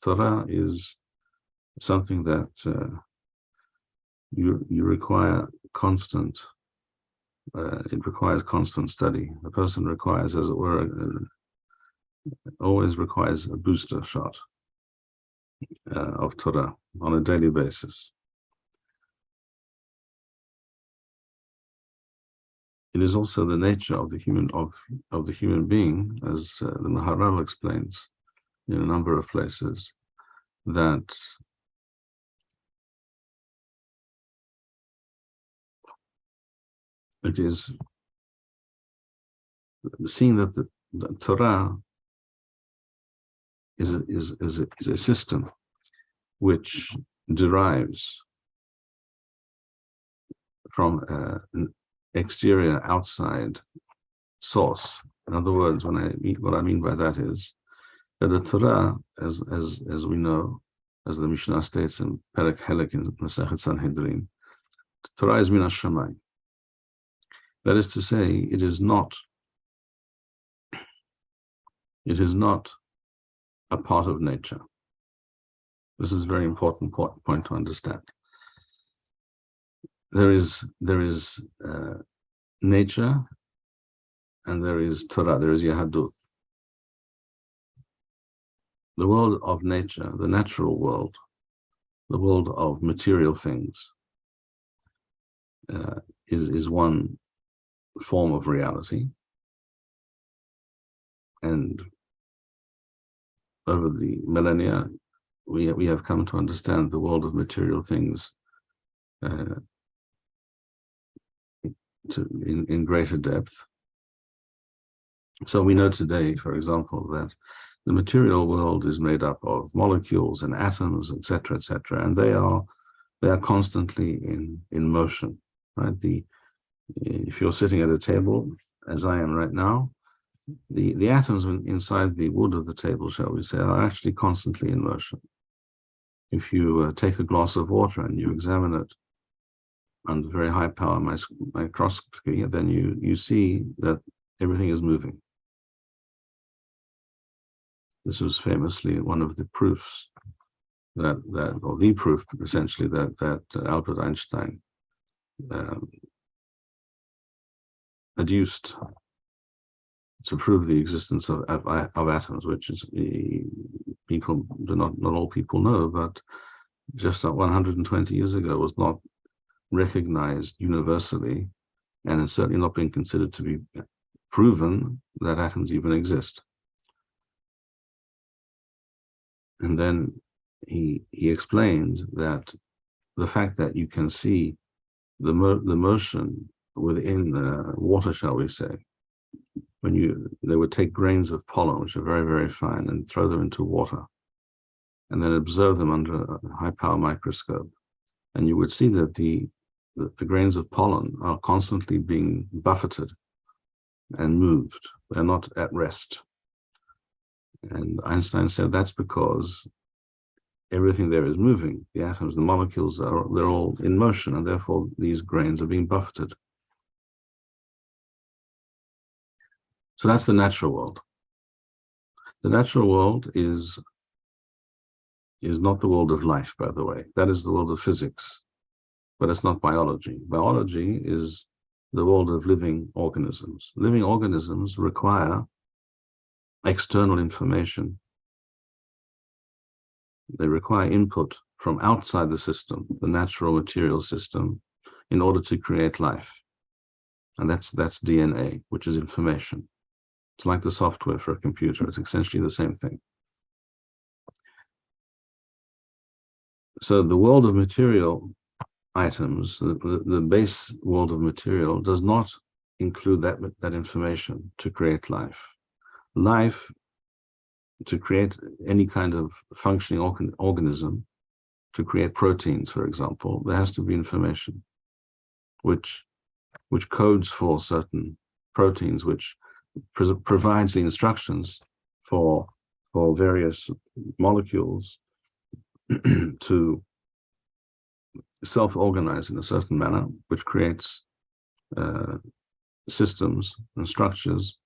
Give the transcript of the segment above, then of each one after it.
Torah is something that you require constant. It requires constant study. A person requires, as it were, always requires a booster shot of Torah on a daily basis. It is also the nature of the human being, as the Maharal explains in a number of places, that it is seen that the Torah is a system which derives from an exterior, outside source. In other words, what I mean by that is that the Torah, as we know, as the Mishnah states in Perek Helek in Masechet Sanhedrin, Torah is min hashamayim. That is to say, it is not a part of nature. This is a very important point to understand. There is nature, and there is Torah, there is Yahadut. The world of nature, the natural world, the world of material things, is one form of reality. And over the millennia, we have come to understand the world of material things in greater depth. So we know today, for example, that the material world is made up of molecules and atoms, etc., and they are constantly in motion, right? If you're sitting at a table, as I am right now, the atoms inside the wood of the table, shall we say, are actually constantly in motion. If you take a glass of water and you examine it under very high power microscopy, then you see that everything is moving. This was famously one of the proofs or the proof essentially that Albert Einstein adduced to prove the existence of atoms, which is people do not all people know, but just 120 years ago was not recognized universally, and it's certainly not been considered to be proven that atoms even exist. And then he explained that the fact that you can see the motion within water, shall we say, when they would take grains of pollen, which are very, very fine, and throw them into water, and then observe them under a high-power microscope, and you would see that the grains of pollen are constantly being buffeted and moved. They're not at rest. And Einstein said that's because everything there is moving. The atoms, the molecules, they're all in motion, and therefore these grains are being buffeted. So that's the natural world. The natural world is not the world of life, by the way. That is the world of physics, but it's not biology. Biology is the world of living organisms. Living organisms require external information. They require input from outside the system, the natural material system, in order to create life. And that's DNA, which is information. It's like the software for a computer. It's essentially the same thing. So the world of material items, the base world of material, does not include that information to create life. Life, to create any kind of functioning organism, to create proteins, for example, there has to be information which codes for certain proteins, which provides the instructions for various molecules to self-organize in a certain manner, which creates systems and structures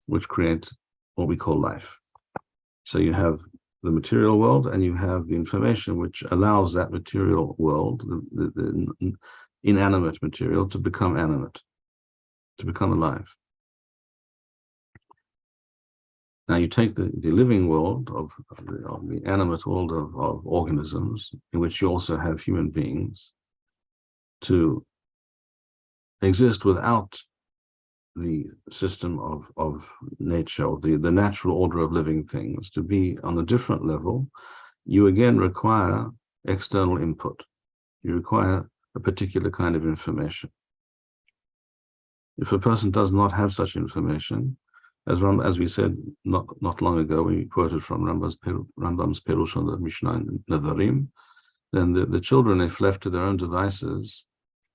which create what we call life. So you have the material world, and you have the information which allows that material world, the inanimate material, to become animate, to become alive. Now you take the living world of the animate world of organisms, in which you also have human beings, to exist without the system of nature, or the natural order of living things, to be on a different level. You again require external input. You require a particular kind of information. If a person does not have such information, as we said not long ago, we quoted from Rambam's Perush on the Mishnah in Nadarim, then the children, if left to their own devices,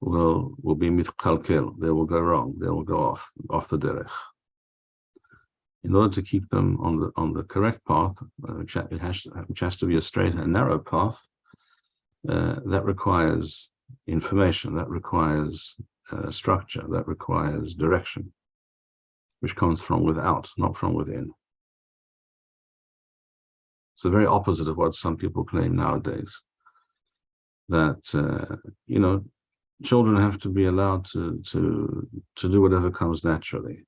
will be mitkalkel. They will go wrong. They will go off the derech. In order to keep them on the correct path, which has to be a straight and narrow path, that requires information. That requires structure. That requires direction, which comes from without, not from within. It's the very opposite of what some people claim nowadays, that children have to be allowed to do whatever comes naturally.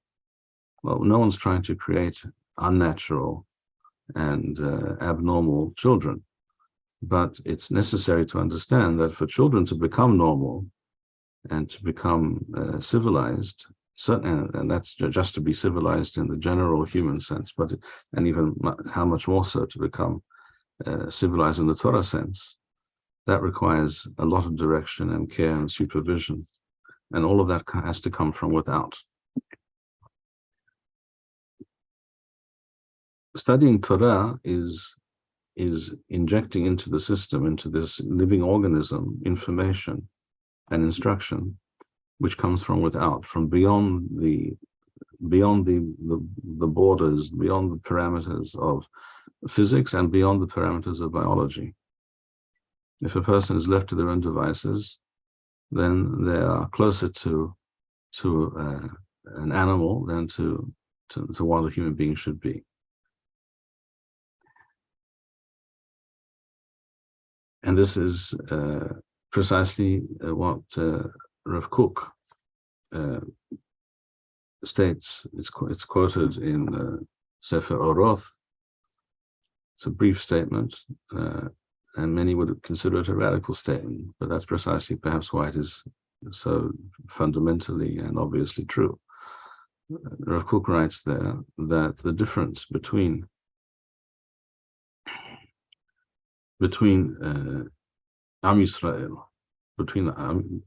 Well, no one's trying to create unnatural and abnormal children, but it's necessary to understand that for children to become normal and to become civilized, and that's just to be civilized in the general human sense, and even how much more so to become civilized in the Torah sense, that requires a lot of direction and care and supervision, and all of that has to come from without. Studying Torah is injecting into the system, into this living organism, information and instruction, which comes from without, from beyond the borders, beyond the parameters of physics and beyond the parameters of biology. If a person is left to their own devices, then they are closer to an animal than to what a human being should be. And this is precisely what Rav Kook states. It's quoted in Sefer Oroth. It's a brief statement, and many would consider it a radical statement, but that's precisely perhaps why it is so fundamentally and obviously true. Rav Kook writes there that the difference between Am Yisrael, between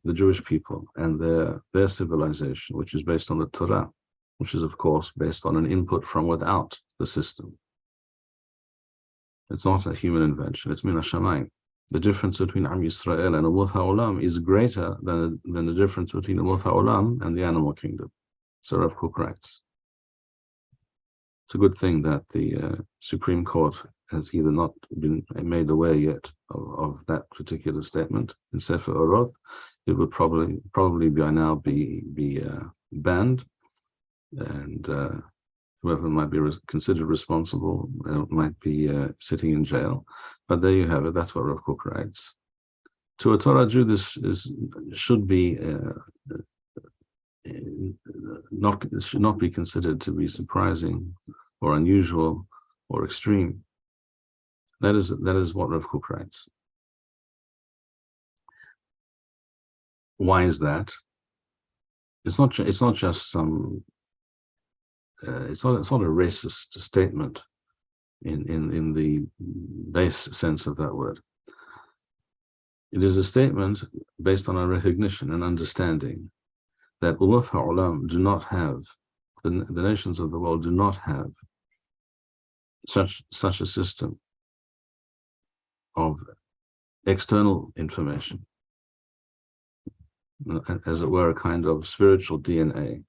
the Jewish people and their civilization, which is based on the Torah, which is of course based on an input from without the system. It's not a human invention, it's min hashamayim. The difference between Am Yisrael and Umot HaOlam is greater than the difference between Umot HaOlam and the animal kingdom. So Rav Kook writes. It's a good thing that the Supreme Court has either not been made aware yet of that particular statement in Sefer Oroth. It would probably by now be banned, and whoever might be considered responsible might be sitting in jail. But there you have it. That's what Rav Kook writes. To a Torah Jew, this should not be considered to be surprising or unusual or extreme. That is what Rav Kook writes. Why is that? It's not just some. It's not a racist statement in the base sense of that word. It is a statement based on a recognition and understanding that Umot HaOlam do not have, the nations of the world do not have such a system of external information, as it were, a kind of spiritual DNA,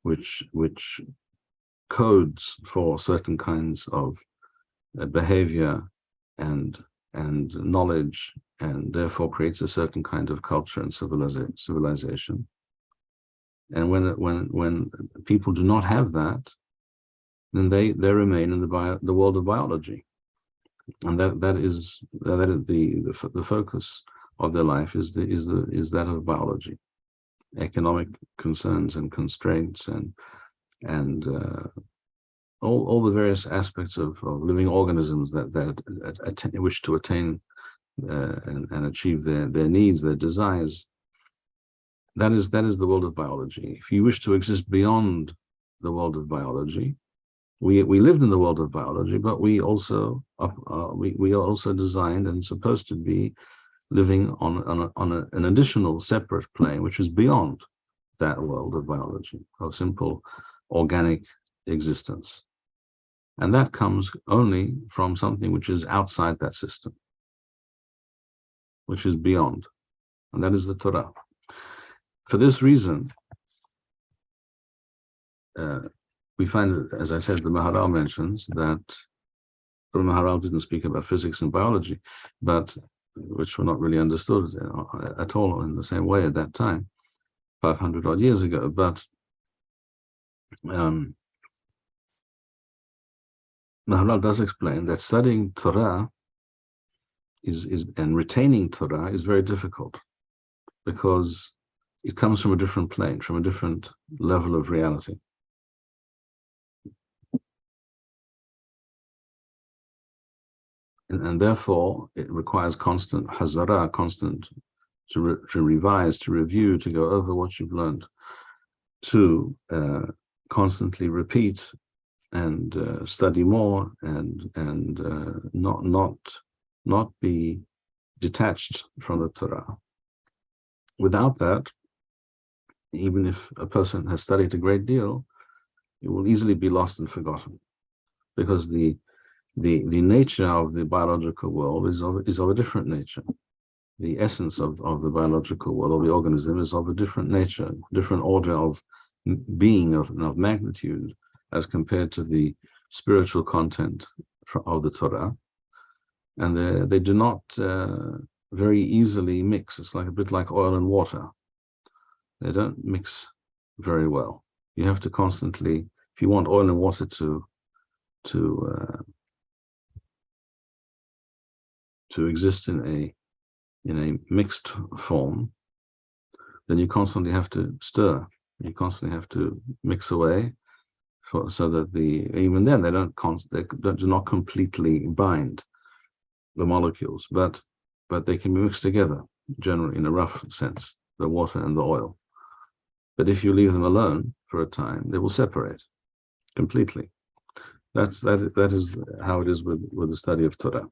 which codes for certain kinds of behavior and knowledge, and therefore creates a certain kind of culture and civilization. And when people do not have that, then they remain in the world of biology. and that is the focus of their life is that of biology, economic concerns and constraints, and all the various aspects of living organisms that wish to attain and achieve their needs, their desires. That is the world of biology. If you wish to exist beyond the world of biology, we lived in the world of biology, but we also we are also designed and supposed to be living on an additional separate plane, which is beyond that world of biology, of simple organic existence. And that comes only from something which is outside that system, which is beyond, and that is the Torah. For this reason, we find, as I said, the Maharal mentions that the Maharal didn't speak about physics and biology, but which were not really understood at all in the same way at that time, 500 odd years ago. But Maharal does explain that studying Torah and retaining Torah is very difficult, because it comes from a different plane, from a different level of reality. And therefore, it requires constant hazara, constant to revise, to review, to go over what you've learned, to constantly repeat and study more, and not be detached from the Torah. Without that, even if a person has studied a great deal, it will easily be lost and forgotten, because the nature of the biological world is of a different nature. The essence of the biological world, of the organism, is of a different nature, different order of being, of magnitude, as compared to the spiritual content of the Torah. And they do not very easily mix. It's like a bit like oil and water. They don't mix very well. You have to constantly, if you want oil and water to exist in a mixed form, then you constantly have to stir. You constantly have to mix away, so that even then they do not completely bind the molecules, but they can be mixed together, generally in a rough sense, the water and the oil. But if you leave them alone for a time, they will separate completely. That is how it is with the study of Torah.